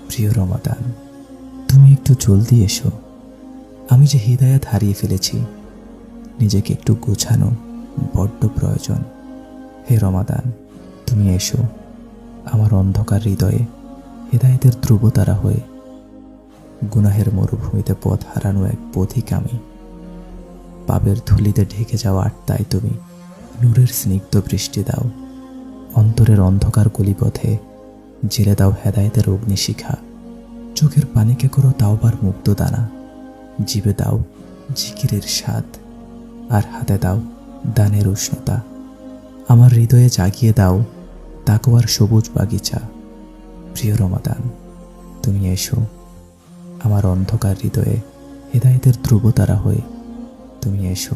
প্রিয় রমাদান, তুমি একটু জলদি এসো। আমি যে হিদায়াত হারিয়ে ফেলেছি, নিজেকে একটু গোছানো বড্ড প্রয়োজন। হে রমাদান, তুমি এসো আমার অন্ধকার হৃদয়ে হিদায়াতের ধ্রুবতারা হয়ে। গুনাহের মরুভূমিতে পথ হারানো এক পথিক আমি। পাপের ধুলিতে ঢেকে যাওয়া আত্মায় তুমি নূরের স্নিগ্ধ বৃষ্টি দাও। অন্তরের অন্ধকার গলিপথে জেলে দাও হেদায়েতের অগ্নিশিখা। চোখের পানিকে করো তাওবার মুগ্ধ দানা। জিভে দাও জিকিরের স্বাদ, আর হাতে দাও দানের উষ্ণতা। আমার হৃদয়ে জাগিয়ে দাও তাকওয়ার সবুজ বাগিচা। প্রিয় রমাদান, তুমি এসো আমার অন্ধকার হৃদয়ে হেদায়েতের ধ্রুবতারা হয়ে। তুমি এসো।